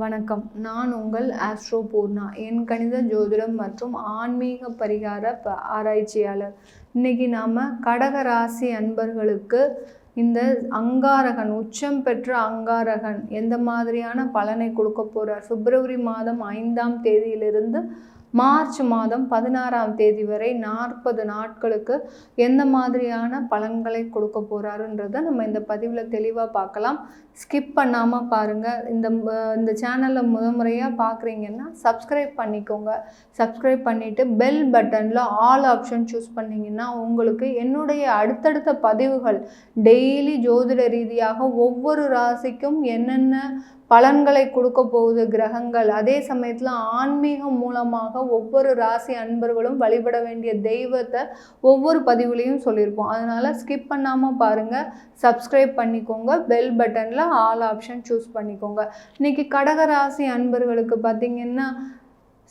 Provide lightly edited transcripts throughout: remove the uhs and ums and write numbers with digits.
வணக்கம். நான் உங்கள் ஆஸ்ட்ரோ பூர்ணா. என் கணித ஜோதிடம் மற்றும் ஆன்மீக பரிகார ஆராய்ச்சியாளர். இன்னைக்கு நாம கடக ராசி அன்பர்களுக்கு இந்த அங்காரகன் உச்சம் பெற்ற அங்காரகன் எந்த மாதிரியான பலனை கொடுக்க போறார், பிப்ரவரி மாதம் 5ஆம் தேதியிலிருந்து மார்ச் மாதம் 16ஆம் தேதி வரை 40 நாட்களுக்கு எந்த மாதிரியான பலன்களை கொடுக்க போறாருன்றதை நம்ம இந்த பதிவில் தெளிவாக பார்க்கலாம். ஸ்கிப் பண்ணாமல் பாருங்கள். இந்த சேனலில் முறையாக பார்க்குறீங்கன்னா சப்ஸ்கிரைப் பண்ணிக்கோங்க. சப்ஸ்கிரைப் பண்ணிவிட்டு பெல் பட்டனில் ஆல் ஆப்ஷன் சூஸ் பண்ணிங்கன்னா உங்களுக்கு என்னுடைய அடுத்தடுத்த பதிவுகள் டெய்லி ஜோதிட ரீதியாக ஒவ்வொரு ராசிக்கும் என்னென்ன பலன்களை கொடுக்க போகுது கிரகங்கள், அதே சமயத்தில் ஆன்மீகம் மூலமாக ஒவ்வொரு ராசி அன்பர்களும் வழிபட வேண்டிய தெய்வத்தை ஒவ்வொரு பதிவுலையும் சொல்லியிருப்போம். அதனால் ஸ்கிப் பண்ணாமல் பாருங்கள், சப்ஸ்கிரைப் பண்ணிக்கோங்க, பெல் பட்டனில் ஆல் ஆப்ஷன் சூஸ் பண்ணிக்கோங்க. இன்றைக்கி கடகராசி அன்பர்களுக்கு பார்த்திங்கன்னா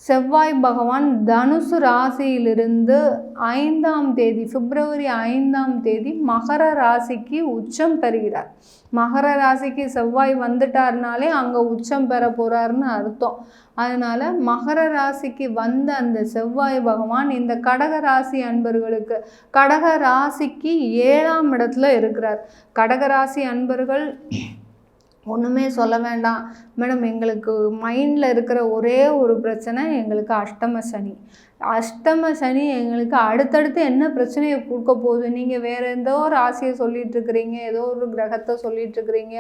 செவ்வாய் பகவான் தனுசு ராசியிலிருந்து 5ஆம் தேதி பிப்ரவரி 5ஆம் தேதி மகர ராசிக்கு உச்சம் பெறுகிறார். மகர ராசிக்கு செவ்வாய் வந்துட்டார்னாலே அங்கே உச்சம் பெற போகிறாருன்னு அர்த்தம். அதனால் மகர ராசிக்கு வந்த அந்த செவ்வாய் பகவான் இந்த கடக ராசி அன்பர்களுக்கு கடக ராசிக்கு 7ஆம் இடத்துல இருக்கிறார். கடகராசி அன்பர்கள் ஒன்றுமே சொல்ல வேண்டாம் மேடம், எங்களுக்கு மைண்டில் இருக்கிற ஒரே ஒரு பிரச்சனை எங்களுக்கு அஷ்டம சனி. அஷ்டம சனி எங்களுக்கு அடுத்தடுத்து என்ன பிரச்சனையை கொடுக்க போகுது, நீங்கள் வேறு ஏதோ ஒரு ராசியை சொல்லிகிட்ருக்கிறீங்க, ஏதோ ஒரு கிரகத்தை சொல்லிகிட்ருக்கிறீங்க,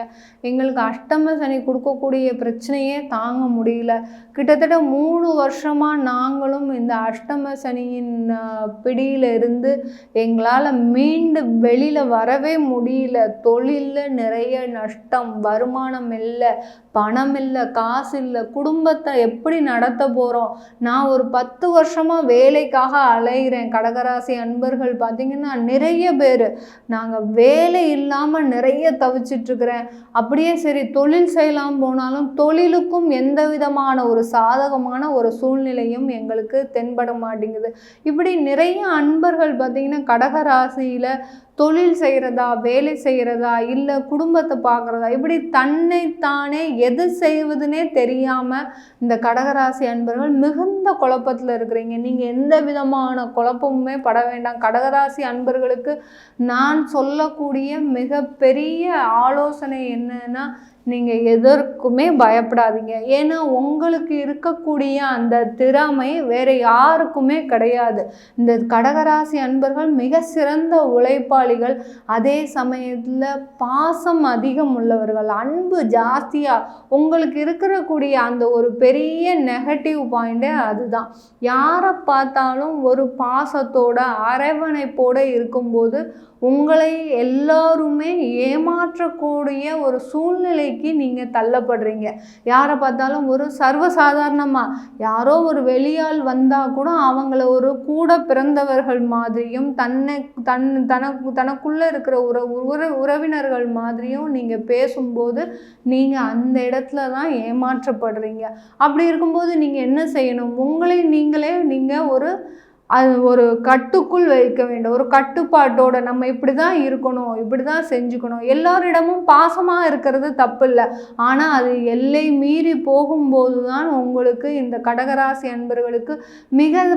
எங்களுக்கு அஷ்டம சனி கொடுக்கக்கூடிய பிரச்சனையே தாங்க முடியல. கிட்டத்தட்ட 3 வருஷமாக நாங்களும் இந்த அஷ்டம சனியின் பிடியில் இருந்து எங்களால் மீண்டு வெளியில் வரவே முடியல. தொழிலில் நிறைய நஷ்டம், வருமானம் இல்லை, பணம் இல்லை, காசு இல்லை, குடும்பத்தை எப்படி நடத்த போகிறோம், நான் ஒரு 10 வருஷமாக வேலைக்காக அலைகிறேன். கடகராசி அன்பர்கள் பார்த்திங்கன்னா நிறைய பேர் நாங்கள் வேலை இல்லாமல் நிறைய தவிச்சிட்ருக்கிறேன். அப்படியே சரி தொழில் செய்யலாம் போனாலும் தொழிலுக்கும் எந்த விதமான ஒரு சாதகமான ஒரு சூழ்நிலையும் எங்களுக்கு தென்பட மாட்டேங்குது. இப்படி நிறைய அன்பர்கள் பார்த்திங்கன்னா கடகராசியில் தொழில் செய்கிறதா, வேலை செய்கிறதா, இல்லை குடும்பத்தை பார்க்குறதா, இப்படி தன்னைத்தானே எது செய்வதுனே தெரியாமல் இந்த கடகராசி அன்பர்கள் மிகுந்த குழப்பத்தில் இருக்கிறீங்க. நீங்கள் எந்த விதமான குழப்பமுமே பட வேண்டாம். கடகராசி அன்பர்களுக்கு நான் சொல்லக்கூடிய மிகப்பெரிய ஆலோசனை என்னன்னா, நீங்கள் எதற்குமே பயப்படாதீங்க. ஏன்னா உங்களுக்கு இருக்கக்கூடிய அந்த திறமை வேறு யாருக்குமே கிடையாது. இந்த கடகராசி அன்பர்கள் மிக சிறந்த உழைப்பாளிகள், அதே சமயத்தில் பாசம் அதிகம் உள்ளவர்கள், அன்பு ஜாஸ்தியாக. உங்களுக்கு இருக்கக்கூடிய அந்த ஒரு பெரிய நெகட்டிவ் பாயிண்டே அதுதான். யாரை பார்த்தாலும் ஒரு பாசத்தோட அரவணைப்போடு இருக்கும்போது உங்களை எல்லாருமே ஏமாற்றக்கூடிய ஒரு சூழ்நிலைக்கு நீங்கள் தள்ளப்படுறீங்க. யாரை பார்த்தாலும் ஒரு சர்வசாதாரணமாக யாரோ ஒரு வெளியால் வந்தால் கூட அவங்கள ஒரு கூட பிறந்தவர்கள் மாதிரியும் தனக்குள்ளே இருக்கிற உறவினர்கள் மாதிரியும் நீங்கள் பேசும்போது நீங்கள் அந்த இடத்துல தான் ஏமாற்றப்படுறீங்க. அப்படி இருக்கும்போது நீங்கள் என்ன செய்யணும், உங்களை நீங்கள் ஒரு கட்டுக்குள் வைக்க வேண்டும். ஒரு கட்டுப்பாட்டோட நம்ம இப்படி தான் இருக்கணும், இப்படி தான் செஞ்சுக்கணும். எல்லாரிடமும் பாசமாக இருக்கிறது தப்பு இல்லை, ஆனால் அது எல்லை மீறி போகும்போது தான் உங்களுக்கு இந்த கடகராசி அன்பர்களுக்கு மிக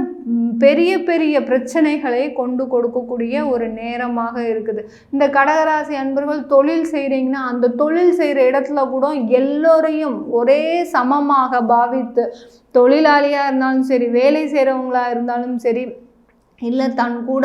பெரிய பெரிய பிரச்சனைகளை கொண்டு கொடுக்கக்கூடிய ஒரு நேரமாக இருக்குது. இந்த கடகராசி அன்பர்கள் தொழில் செய்கிறீங்கன்னா அந்த தொழில் செய்கிற இடத்துல கூட எல்லோரையும் ஒரே சமமாக பாவித்து, தொழிலாளியாக இருந்தாலும் சரி, வேலை செய்கிறவங்களா இருந்தாலும் சரி, இல்லை தன் கூட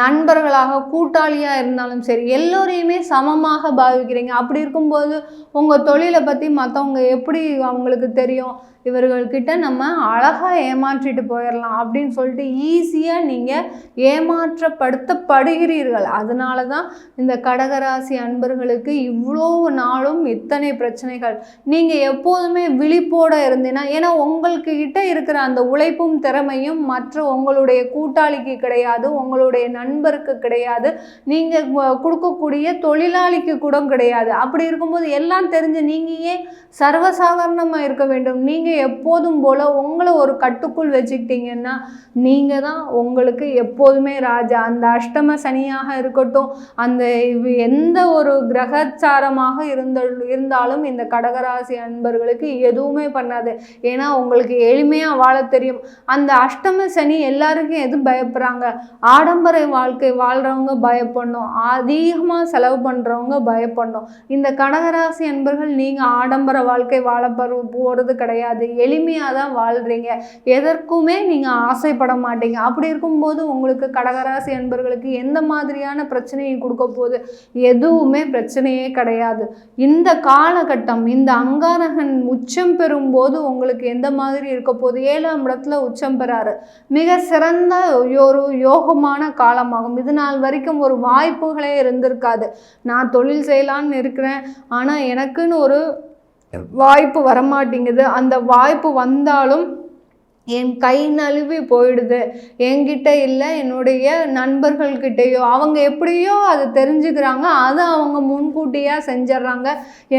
நண்பர்களாக கூட்டாளியாக இருந்தாலும் சரி, எல்லோரையுமே சமமாக பாவிக்கிறீங்க. அப்படி இருக்கும்போது உங்கள் தொழிலை பற்றி மற்றவங்க எப்படி அவங்களுக்கு தெரியும், இவர்கள்கிட்ட நம்ம அழகாக ஏமாற்றிட்டு போயிடலாம் அப்படின்னு சொல்லிட்டு ஈஸியாக நீங்கள் ஏமாற்றப்படுத்தப்படுகிறீர்கள். அதனால தான் இந்த கடகராசி அன்பர்களுக்கு இவ்வளோ நாளும் இத்தனை பிரச்சனைகள். நீங்கள் எப்போதுமே விழிப்போடு இருந்தீங்கன்னா, ஏன்னா உங்களுக்கு கிட்ட இருக்கிற அந்த உழைப்பும் திறமையும் மற்ற உங்களுடைய கூட்டாளிக்கு கூட்டாளிக்கு கிடையாது, உங்களுடைய நண்பருக்கு கிடையாது, நீங்கள் கொடுக்கக்கூடிய தொழிலாளிக்கு கூட கிடையாது. அப்படி இருக்கும்போது எல்லாம் தெரிஞ்சு நீங்கள் ஏன் சர்வசாதாரணமாக இருக்க வேண்டும்? நீங்கள் எப்போதும் போல் உங்களை ஒரு கட்டுக்குள் வச்சுக்கிட்டீங்கன்னா நீங்கள் தான் உங்களுக்கு எப்போதுமே ராஜா. அந்த அஷ்டம சனியாக இருக்கட்டும், அந்த எந்த ஒரு கிரகச்சாரமாக இருந்தாலும் இந்த கடகராசி அன்பர்களுக்கு எதுவுமே பண்ணாது. ஏன்னா உங்களுக்கு எளிமையாக வாழ தெரியும். அந்த அஷ்டம சனி எல்லாருக்கும் எது பயப்படுறாங்க? ஆடம்பர வாழ்க்கை வாழ்கிறவங்க பயப்படணும், அதிகமாக செலவு பண்ணுறவங்க பயப்படணும். இந்த கடகராசி அன்பர்கள் நீங்கள் ஆடம்பர வாழ்க்கை வாழ போகிறது கிடையாது, எளிமையாக தான் வாழ்கிறீங்க, எதற்குமே நீங்கள் ஆசைப்பட மாட்டீங்க. அப்படி இருக்கும்போது உங்களுக்கு கடகராசி அன்பர்களுக்கு எந்த மாதிரியான பிரச்சனையை கொடுக்க போகுது? எதுவுமே பிரச்சனையே கிடையாது. இந்த காலகட்டம், இந்த அங்காரகன் உச்சம் பெறும்போது உங்களுக்கு எந்த மாதிரி இருக்க போகுது? 7ஆம் இடத்துல உச்சம் பெறாரு. மிக சிறந்த ஒரு யோகமான காலமாகும். இது நாள் வரைக்கும் ஒரு வாய்ப்புகளே இருந்திருக்காது. நான் தொழில் செய்யலான்னு இருக்கிறேன், ஆனால் எனக்குன்னு ஒரு வாய்ப்பு வரமாட்டேங்குது. அந்த வாய்ப்பு வந்தாலும் என் கை நழுவி போயிடுது, என்கிட்ட இல்லை, என்னுடைய நண்பர்கள்கிட்டையோ அவங்க எப்படியோ அது தெரிஞ்சுக்கிறாங்க, அதை அவங்க முன்கூட்டியாக செஞ்சிட்றாங்க,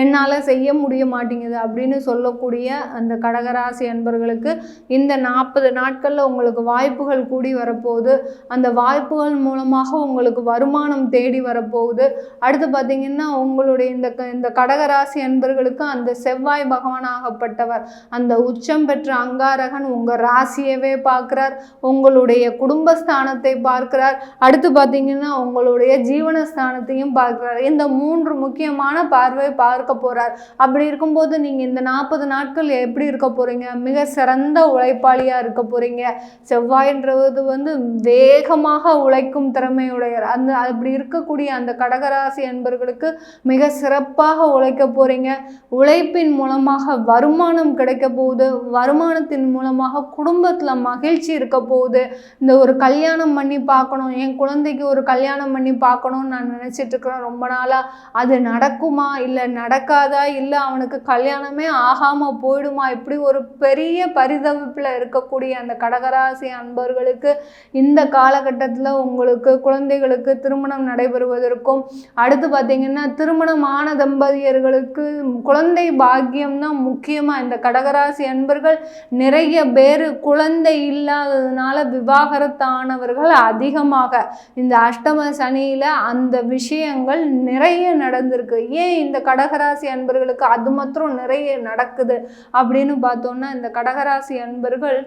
என்னால் செய்ய முடிய மாட்டேங்குது அப்படின்னு சொல்லக்கூடிய அந்த கடகராசி அன்பர்களுக்கு இந்த 40 நாட்களில் உங்களுக்கு வாய்ப்புகள் கூடி வரப்போகுது. அந்த வாய்ப்புகள் மூலமாக உங்களுக்கு வருமானம் தேடி வரப்போகுது. அடுத்து பார்த்திங்கன்னா உங்களுடைய இந்த கடகராசி அன்பர்களுக்கு அந்த செவ்வாய் பகவானாகப்பட்டவர், அந்த உச்சம் பெற்ற அங்காரகன் உங்கள் ராசியவே பார்க்கிறார், உங்களுடைய குடும்பஸ்தானத்தை பார்க்கிறார், அடுத்து பார்த்தீங்கன்னா உங்களுடைய ஜீவனஸ்தானத்தையும் பார்க்கிறார். இந்த 3 முக்கியமான பார்வை பார்க்க போறார். அப்படி இருக்கும்போது நீங்க இந்த 40 நாட்கள் எப்படி இருக்க போறீங்க? மிக சிறந்த உழைப்பாளியா இருக்க போறீங்க. செவ்வாய்ன்றது வேகமாக உழைக்கும் திறமையுடையர். அப்படி இருக்கக்கூடிய அந்த கடகராசி அன்பர்களுக்கு மிக சிறப்பாக உழைக்க போறீங்க. உழைப்பின் மூலமாக வருமானம் கிடைக்க போகுது. வருமானத்தின் மூலமாக குடும்பத்தில் மகிழ்ச்சி இருக்க போகுது. இந்த ஒரு கல்யாணம் பண்ணி பார்க்கணும், என் குழந்தைக்கு ஒரு கல்யாணம் பண்ணி பார்க்கணும்னு நான் நினச்சிட்டு இருக்கிறேன் ரொம்ப நாளாக. அது நடக்குமா இல்லை நடக்காதா, இல்லை அவனுக்கு கல்யாணமே ஆகாமல் போயிடுமா, இப்படி ஒரு பெரிய பரிதவிப்பில் இருக்கக்கூடிய அந்த கடகராசி அன்பர்களுக்கு இந்த காலகட்டத்தில் உங்களுக்கு குழந்தைகளுக்கு திருமணம் நடைபெறுவதற்கும், அடுத்து பார்த்திங்கன்னா திருமணமான தம்பதியர்களுக்கு குழந்தை பாக்கியம் தான் முக்கியமாக. இந்த கடகராசி அன்பர்கள் நிறைய பேர் குழந்தை இல்லாததுனால விவாகரத்தானவர்கள் அதிகமாக இந்த அஷ்டம சனியில அந்த விஷயங்கள் நிறைய நடந்திருக்கு. ஏன் இந்த கடகராசி அன்பர்களுக்கு அது மாத்திரம் நிறைய நடக்குது அப்படின்னு பார்த்தோம்னா, இந்த கடகராசி அன்பர்கள்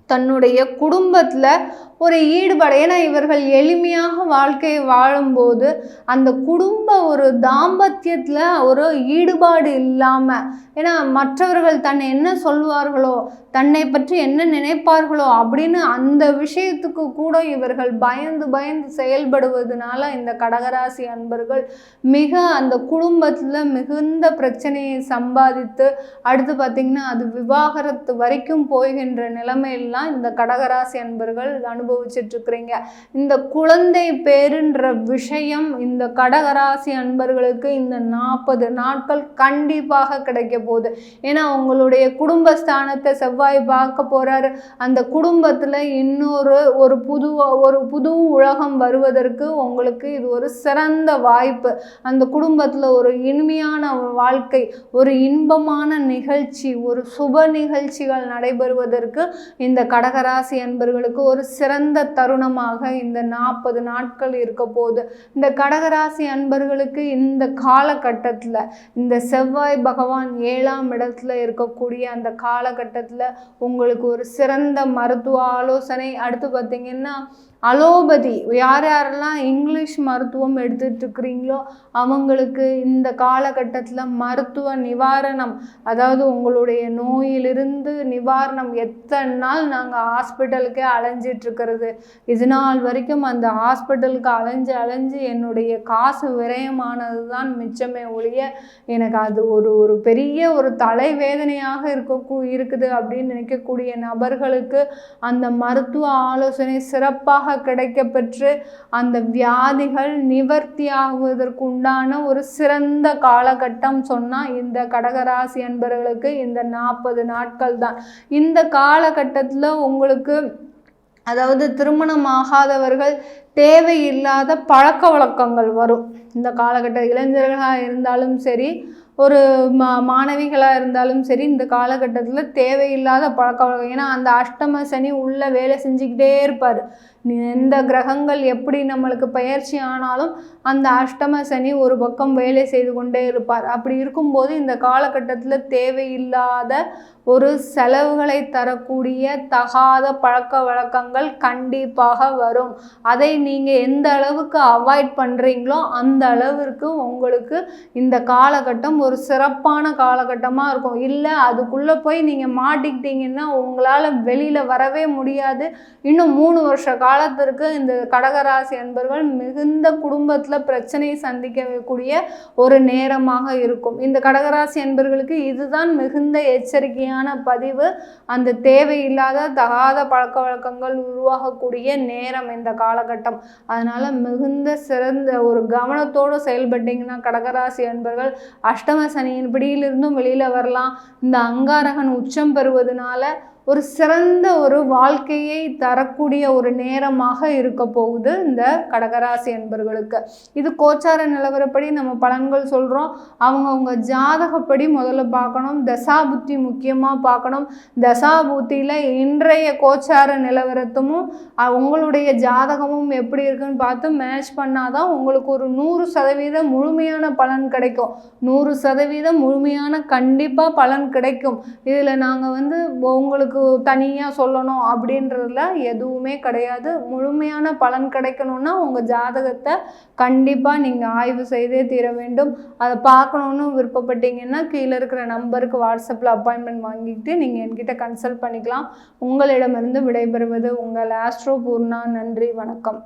தன்னுடைய குடும்பத்தில் ஒரு ஈடுபாடு, ஏன்னா இவர்கள் எளிமையாக வாழ்க்கையை வாழும்போது அந்த குடும்ப ஒரு தாம்பத்தியத்தில் ஒரு ஈடுபாடு இல்லாமல், ஏன்னா மற்றவர்கள் தன்னை என்ன சொல்வார்களோ, தன்னை பற்றி என்ன நினைப்பார்களோ அப்படின்னு அந்த விஷயத்துக்கு கூட இவர்கள் பயந்து பயந்து செயல்படுவதனால இந்த கடகராசி அன்பர்கள் மிக அந்த குடும்பத்தில் மிகுந்த பிரச்சனையை சம்பாதித்து அடுத்து பார்த்திங்கன்னா அது விவாகரத்து வரைக்கும் போகின்ற நிலைமையெல்லாம் இந்த கடகராசி அன்பர்கள் அனுபவிச்சுட்டு இருக்கிறீங்க. இந்த குழந்தை பேருன்ற விஷயம் இந்த கடகராசி அன்பர்களுக்கு இந்த 40 நாட்கள் கண்டிப்பாக கிடைக்க போகுது. ஏன்னா உங்களுடைய குடும்பஸ்தானத்தை செவ்வாய் பார்க்க போறாரு. அந்த குடும்பத்தில் ஒரு புது உலகம் வருவதற்கு உங்களுக்கு இது ஒரு சிறந்த வாய்ப்பு. அந்த குடும்பத்தில் ஒரு இனிமையான வாழ்க்கை, ஒரு இன்பமான நிகழ்ச்சி, ஒரு சுப நிகழ்ச்சிகள் நடைபெறுவதற்கு இந்த கடகராசி அன்பர்களுக்கு ஒரு சிறந்த தருணமாக இந்த 40 நாட்கள் இருக்க போகுது. இந்த கடகராசி அன்பர்களுக்கு இந்த காலகட்டத்தில் இந்த செவ்வாய் பகவான் 7ஆம் இடத்துல இருக்கக்கூடிய அந்த காலகட்டத்தில் உங்களுக்கு ஒரு சிறந்த மருத்துவ ஆலோசனை, அடுத்து பார்த்திங்கன்னா அலோபதி, யார் யாரெல்லாம் இங்கிலீஷ் மருத்துவம் எடுத்துகிட்டு இருக்கிறீங்களோ அவங்களுக்கு இந்த காலகட்டத்தில் மருத்துவ நிவாரணம், அதாவது உங்களுடைய நோயிலிருந்து நிவாரணம். எத்தனை நாள் நாங்கள் ஹாஸ்பிட்டலுக்கே அலைஞ்சிட்ருக்கிறது, இது நாள் வரைக்கும் அந்த ஹாஸ்பிட்டலுக்கு அலைஞ்சு என்னுடைய காசு விரயமானது தான் மிச்சமே ஒழிய எனக்கு அது ஒரு பெரிய ஒரு தலைவேதனையாக இருக்குது அப்படின்னு நினைக்கக்கூடிய நபர்களுக்கு அந்த மருத்துவ ஆலோசனை சிறப்பாக கிடைக்கப்பெற்று அந்த வியாதிகள் நிவர்த்தி ஆகுவதற்கு உண்டான ஒரு சிறந்த காலகட்டம் சொன்னால் இந்த கடகராசி அன்பர்களுக்கு இந்த 40 நாட்கள் தான். இந்த காலகட்டத்தில் உங்களுக்கு அதாவது திருமணம் ஆகாதவர்கள் தேவையில்லாத பழக்க வழக்கங்கள் வரும். இந்த காலகட்ட இளைஞர்களாக இருந்தாலும் சரி, ஒரு மாணவிகளாக இருந்தாலும் சரி, இந்த காலகட்டத்தில் தேவையில்லாத பழக்க வழக்கம். ஏன்னா அந்த அஷ்டம சனி உள்ள வேலை செஞ்சுக்கிட்டே இருப்பார். எந்த கிரகங்கள் எப்படி நம்மளுக்கு பயிற்சி ஆனாலும் அந்த அஷ்டம சனி ஒரு பக்கம் வேலை செய்து கொண்டே இருப்பார். அப்படி இருக்கும்போது இந்த காலகட்டத்தில் தேவையில்லாத ஒரு செலவுகளை தரக்கூடிய தகாத பழக்க வழக்கங்கள் கண்டிப்பாக வரும். அதை நீங்கள் எந்த அளவுக்கு அவாய்ட் பண்ணுறீங்களோ அந்த அளவிற்கு உங்களுக்கு இந்த காலகட்டம் ஒரு சிறப்பான காலகட்டமாக இருக்கும். இல்லை அதுக்குள்ளே போய் நீங்கள் மாட்டிக்கிட்டீங்கன்னா உங்களால் வெளியில் வரவே முடியாது. இன்னும் 3 வருஷ காலத்திற்கு இந்த கடகராசி அன்பர்கள் மிகுந்த குடும்பத்தில் பிரச்சனையை சந்திக்கக்கூடிய ஒரு நேரமாக இருக்கும். இந்த கடகராசி அன்பர்களுக்கு இதுதான் மிகுந்த எச்சரிக்கையான பதிவு. அந்த தேவையில்லாத தகாத பழக்க வழக்கங்கள் உருவாகக்கூடிய நேரம் இந்த காலகட்டம். அதனால மிகுந்த சிறந்த ஒரு கவனத்தோடு செயல்பட்டீங்கன்னா கடகராசி அன்பர்கள் அஷ்டம சனியின் பிடியிலிருந்தும் வெளியில வரலாம். இந்த அங்காரகன் உச்சம் பெறுவதனால ஒரு சிறந்த ஒரு வாழ்க்கையை தரக்கூடிய ஒரு நேரமாக இருக்க போகுது இந்த கடகராசி அன்பர்களுக்கு. இது கோச்சார நிலவரப்படி நம்ம பலன்கள் சொல்கிறோம். அவங்க ஜாதகப்படி முதல்ல பார்க்கணும். தசாபுத்தி முக்கியமாக பார்க்கணும். தசாபுத்தியில் இன்றைய கோச்சார நிலவரத்தும் உங்களுடைய ஜாதகமும் எப்படி இருக்குன்னு பார்த்து மேட்ச் பண்ணாதான் உங்களுக்கு ஒரு 100% முழுமையான பலன் கிடைக்கும். 100% முழுமையான கண்டிப்பாக பலன் கிடைக்கும். இதில் நாங்கள் உங்களுக்கு தனியாக சொல்லணும் அப்படின்றதுல எதுவுமே கிடையாது. முழுமையான பலன் கிடைக்கணும்னா உங்கள் ஜாதகத்தை கண்டிப்பாக நீங்கள் ஆய்வு செய்தே தீர வேண்டும். அதை பார்க்கணுன்னு விருப்பப்பட்டீங்கன்னா கீழே இருக்கிற நம்பருக்கு வாட்ஸ்அப்பில் அப்பாயின்மெண்ட் வாங்கிட்டு நீங்கள் என்கிட்ட கன்சல்ட் பண்ணிக்கலாம். உங்களிடமிருந்து விடைபெறுவது உங்கள் ஆஸ்ட்ரோ பூர்ணா. நன்றி, வணக்கம்.